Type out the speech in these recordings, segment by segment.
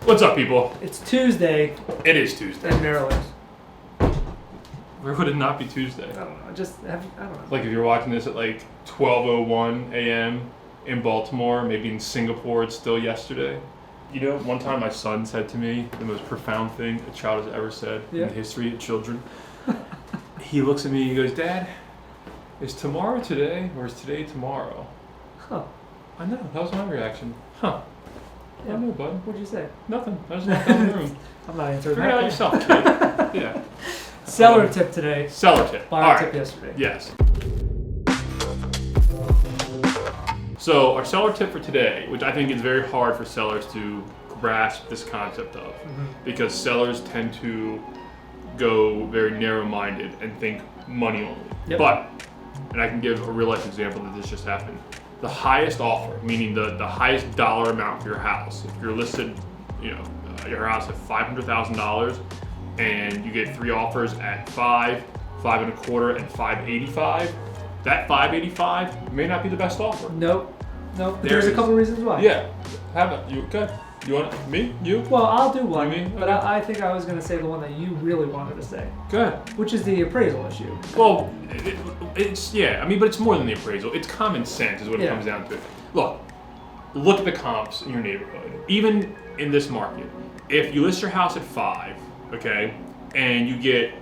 What's up, people? It's Tuesday It is Tuesday. in Maryland. Where would it not be Tuesday? I don't know. I don't know. Like if you're watching this at like 12:01 a.m. in Baltimore, maybe in Singapore, it's still yesterday. You know, one time my son said to me the most profound thing a child has ever said in the history of children. He looks at me and he goes, "Dad, is tomorrow today or is today tomorrow?" Huh. I know, that was my reaction. Huh. I don't know, bud. What'd you say? Nothing. I just left down the room. I'm not answering Figure it out that. yourself, kid. Yeah. Seller tip today. Seller tip. Buyer All right. tip yesterday. Yes. So our seller tip for today, which I think is very hard for sellers to grasp this concept of, because sellers tend to go very narrow-minded and think money only. Yep. But, and I can give a real-life example that this just happened. The highest offer, meaning the highest dollar amount for your house, if you're listed, your house at $500,000, and you get 3 offers at $5, $5.25, and $5.85. That $5.85 may not be the best offer. Nope. But There there's it a is. couple reasons why. Yeah. Have it. You okay? You want me? You? Well, I'll do one, You mean? but Okay. I think I was going to say the one that you really wanted to say, Good. which is the appraisal issue. Well, but it's more than the appraisal. It's common sense is what it Yeah. comes down to. Look at the comps in your neighborhood. Even in this market, if you list your house at 5, okay, and you get,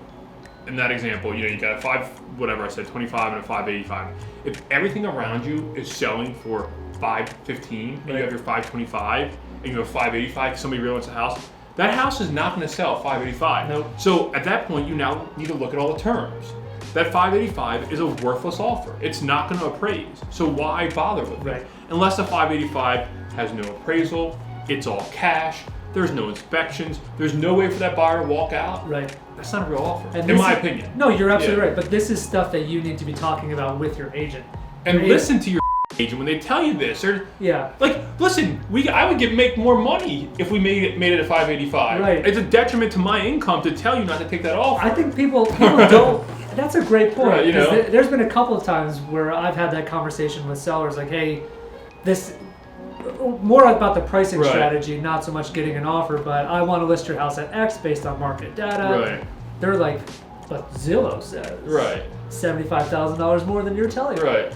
in that example, you got a 5, whatever I said, 25 and a 5.85. If everything around you is selling for 5.15 and you have your 5.25 and you have 5.85 because somebody really wants a house, that house is not going to sell 5.85. Nope. So at that point, you now need to look at all the terms. That 5.85 is a worthless offer. It's not going to appraise. So why bother with Right. it? Unless the 5.85 has no appraisal, it's all cash, there's no inspections, there's no way for that buyer to walk out. Right. That's not a real offer, And in this my is- opinion. No, you're absolutely Yeah. right. But this is stuff that you need to be talking about with your agent. And Your listen to your agent when they tell you this. They're Yeah. like, listen, I would make more money if we made it at 5.85. Right. It's a detriment to my income to tell you not to take that offer. I think people don't. That's a great point. Right, 'Cause there's been a couple of times where I've had that conversation with sellers, like, "Hey, this more about the pricing Right. strategy, not so much getting an offer, but I want to list your house at X based on market data." Right. They're like, "But Zillow says Right. $75,000 more than you're telling me." Right.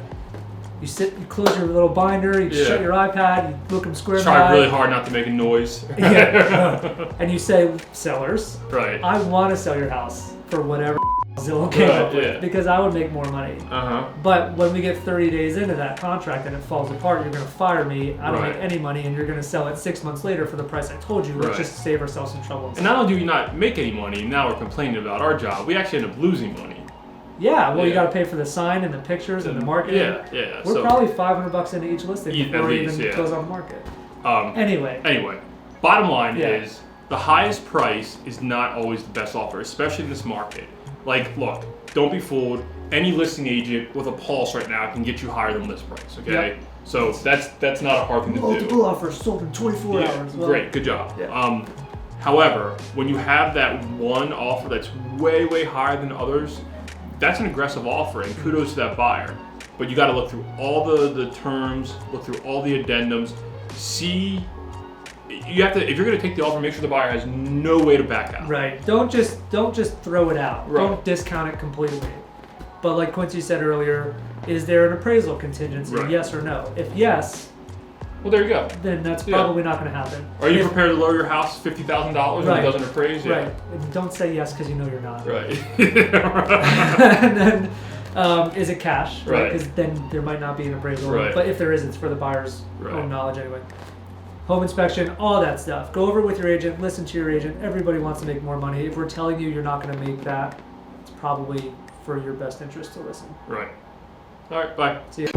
You close your little binder, you Yeah. shut your iPad, you look them square in the Try eye. really hard not to make a noise. Yeah. And you say, "Sellers, Right. I want to sell your house for whatever Zillow came Right, up with yeah. because I would make more money." Uh-huh. But when we get 30 days into that contract and it falls apart, you're going to fire me. I don't Right. make any money, and you're going to sell it 6 months later for the price I told you. Let's Right. just save ourselves some trouble. And not only do we not make any money, now we're complaining about our job, we actually end up losing money. Yeah, well, you Yeah. got to pay for the sign and the pictures and the marketing. Yeah. We're So, probably $500 into each listing At before it least, even yeah. goes on the market. anyway, Anyway, bottom line Yeah. is the highest price is not always the best offer, especially in this market. Like, look, don't be fooled. Any listing agent with a pulse right now can get you higher than list price, okay? Yep. So that's not a hard thing to do. multiple offers sold in 24 hours. Well, Great, good job. Yeah. However, when you have that one offer that's way, way higher than others, that's an aggressive offer, and kudos to that buyer. But you got to look through all the terms, look through all the addendums, see. You have to, if you're going to take the offer, make sure the buyer has no way to back out. Right. Don't just throw it out. Right. Don't discount it completely. But like Quincy said earlier, is there an appraisal contingency? Right. Yes or no? If yes, Well, there you go. then that's Yeah. probably not going to happen. Are you If- prepared to lower your house $50,000 when Right. it doesn't appraise? Yeah. Right. And don't say yes because you know you're not. Right. And then, is it cash? Right. Because then there might not be an appraisal. Right. But if there is, it's for the buyer's Right. own knowledge anyway. Home inspection, all that stuff. Go over it with your agent. Listen to your agent. Everybody wants to make more money. If we're telling you you're not going to make that, it's probably for your best interest to listen. Right. All right. Bye. See ya.